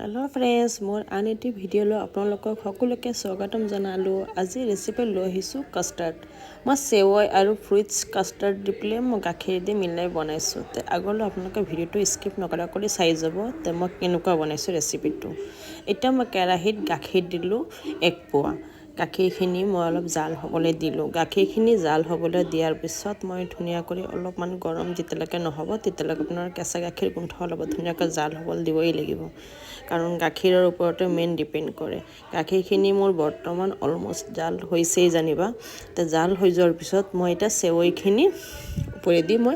hello friends मोर आन eighty video आपलोक सकलोके स्वागतम जनालो आज रेसिपी लो कास्टार्ड मैं सेवई और फ्रुट्स कास्टार्ड दी पे मैं गाखिर दी मिलाई बनाइसो आगल आपलोक भिडिओ स्किप नकरा चाई जाब मैं केनेकुवा बनाइसो रेसिपी इतना मैं केराहीत गाखिर दिलो 1 पोवा गाखिरखिनि मैं अलप जाल हबले दिलो गाखिरखिनि जाल हबले दियार पिছত मैं धुनियाकरि अलपमान गरम जेतियालैके নহब तेतियालैके आपनार केঁচা गाखिर गोंध अलप धुनियाके जाल हबल दिबई लागिब कारण गाखिৰৰ ওপৰতে मेन डिपेंड करे गाखिरखिनि मोर बर्तमान अलमोस्ट जाल হৈছেই জানিবা তে जाल হৈ যোৱাৰ পিছত মই এটা সেৱৈখিনি ওপৰেদি মই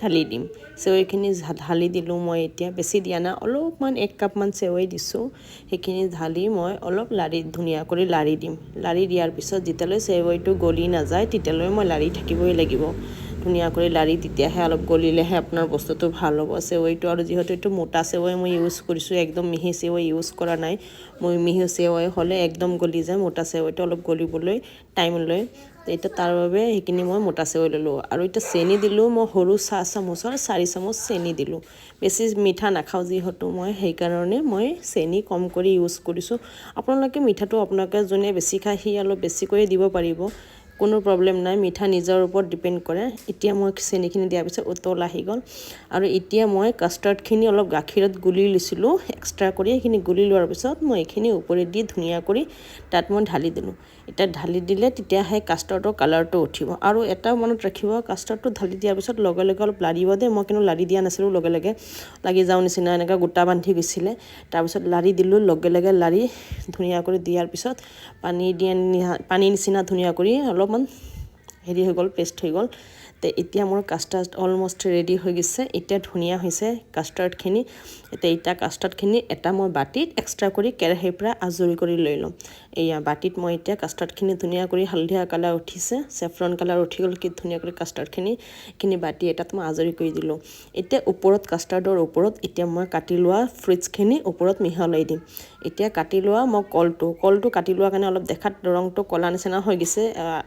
ঢালি দিম সেৱৈখিনি ঢালি দিলো মই এতিয়া বেছি দিয়া না অলপমান 1 কাপ মান সেৱৈ দিছো সেইখিনি ঢালি মই অলপ লাৰি ধুনিয়া কৰি লাৰি দিম লাৰি দিয়াৰ পিছত যেতিয়ালৈ সেৱৈটো গলি না যায় তেতিয়ালৈ মই লাৰি থাকিবই লাগিব ধুনিয়া কৰি লাৰি তেতিয়াহে অলপ গলিলেহে আপোনাৰ বস্তুটো ভাল হ'ব সেৱৈটো আৰু যেহেতু এটো মোটা সেৱৈ মই ইউজ কৰিছো একদম মিহি সেৱৈ ইউজ কৰা নাই মই মিহি সেৱৈ হলে একদম গলি যায় মোটা সেৱৈটো অলপ গলিবলৈ টাইম লয় এটা তাৰ বাবে হেকিনি মই মোটা সেৱৈ ললো আৰু এটা চেনি দিলো মই সৰু চামুচৰ 4 চামুচ চেনি দিলো বেছি মিঠা নাখাও যেহেতু মই সেই কাৰণে মই চেনি কম কৰি ইউজ কৰিছো আপোনালোকে মিঠাটো আপোনালোকে জনে বেছি খাই হি অলপ বেছি কৰি দিব পাৰিব কোনো প্ৰবলেম নাই মিঠা নিজৰ ওপৰত ডিপেন্ড কৰে এতিয়া মই চেনিখিনি দিয়াৰ পিছত উতল আহি গল আৰু এতিয়া মই কাস্টাৰ্ডখিনি অলপ গাখীৰত গুলি লৈছিলো এক্সট্ৰা কৰি এইখিনি গুলি লোৱাৰ পিছত মই এইখিনি ওপৰে দি ধুনিয়া কৰি তাত মই ঢালি দিলো এটা ঢালি দিলে তেতিয়াহে কাস্টাৰ্ডৰ কালাৰটো উঠিব আৰু এটা মনত ৰাখিব কাস্টাৰ্ডটো ঢালি দিয়াৰ পিছত লগে লগে অলপ লাৰিব দে মই কিন্তু লাৰি দিয়া নাছিলো লগে লগে লাগি যাও নিচিনা এনেকা গোটা বান্ধি গৈছিলে তাৰ পিছত লাৰি দিলো লগে লগে লাৰি ধুনিয়া কৰি দিয়াৰ পিছত পানী নিচিনা ধুনিয়া কৰি অলপমান হেৰি হৈ গল পেষ্ট হৈ গল তে এতিয়া মোৰ কাস্টাৰ্ড অলমোস্ট ৰেডি হৈ গৈছে এতিয়া ধুনিয়া হৈছে কাস্টাৰ্ডখিনি এটা কাস্টাৰ্ডখিনি এটা মই বাটিত এক্সট্ৰা কৰি কেৰাহীৰ পৰা আজৰি কৰি লৈ লম এয়া বাটিত মই এতিয়া কাস্টাৰ্ডখিনি ধুনিয়া কৰি হালধীয়া কালাৰ উঠিছে সেফ্ৰন কালাৰ উঠি গল কি ধুনিয়া কৰি কাস্টাৰ্ডখিনি বাটি এটাত মই আজৰি কৰি দিলো এতিয়া ওপৰত কাস্টাৰ্ডৰ ওপৰত এতিয়া মই কাটি লোৱা ফ্ৰুটছখিনি ওপৰত মিহলাই দিম এতিয়া কাটি লোৱা মই কলটো কাটি লোৱা কাৰণে অলপ দেখাত ৰংটো কলা নিচিনা হৈ গৈছে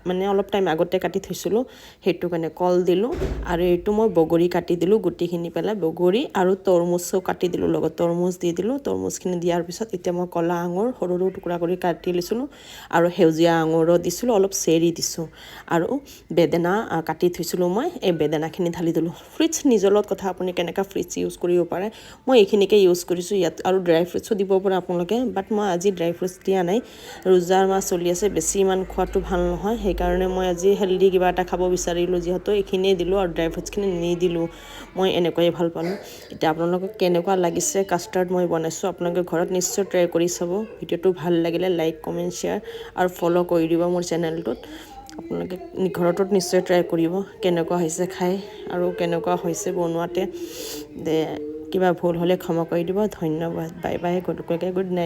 মানে অলপ টাইম আগতে কাটি থৈছিলো হেতু কাৰণে কল দিলো আৰু এটো মই বগৰী কাটি দিলো গুটিখিনি পেলাই বগৰী আৰু তৰমুজও কাটি দিলো লগত তৰমুজ দি দিলো তৰমুজখিনি দিয়াৰ পিছত এতিয়া মই কলা আঙুৰ সৰু সৰু টুকুৰা কৰি কাটি লৈছিলো আৰু হেউজিয়া আঙুৰো দিছিলো অলপ চেৰি দিছো আৰু বেদনা কাটি থৈছিলো মই এই বেদনাখিনি ঢালি দিলো ফ্ৰুটছ নিজৰ লগত কথা আপুনি কেনেকা ফ্ৰুটছ ইউজ কৰিব পাৰে মই এইখিনিকে ইউজ কৰিছো ইয়াত আৰু ড্ৰাই ফ্ৰুটছো দিব পাৰে আপোনালোকে বাট মই আজি ড্ৰাই ফ্ৰুটছ দিয়া নাই ৰোজাৰ মাহ চলি আছে বেছি ইমান খোৱাটো ভাল নহয় সেই কাৰণে মই আজি হেলদি কিবা এটা খাব বিচাৰিলো যেহেতু এইখিনি দিলো আৰু ড্ৰাই ফ্ৰুটছখিনি নিদিলো মই এনেকৈ ভাল পালো এটা আপোনালোকক কেনেকুৱা লাগিছে কাস্টাৰ্ড মই বনাইছো আপোনালোকে ঘৰত নিশ্চয় ট্ৰাই কৰি চাব ভিডিওটো ভাল লাগিলে লাইক কমেন্ট শেয়াৰ আৰু ফলো কৰি দিব মোৰ চেনেলটোত আপোনালোকে ঘৰতো নিশ্চয় ট্ৰাই কৰিব কেনেকুৱা হৈছে খাই আৰু কেনেকুৱা হৈছে বনোৱাতে কিবা ভুল হলে ক্ষমা কৰি দিব ধন্যবাদ বাই বাই গুড নাইট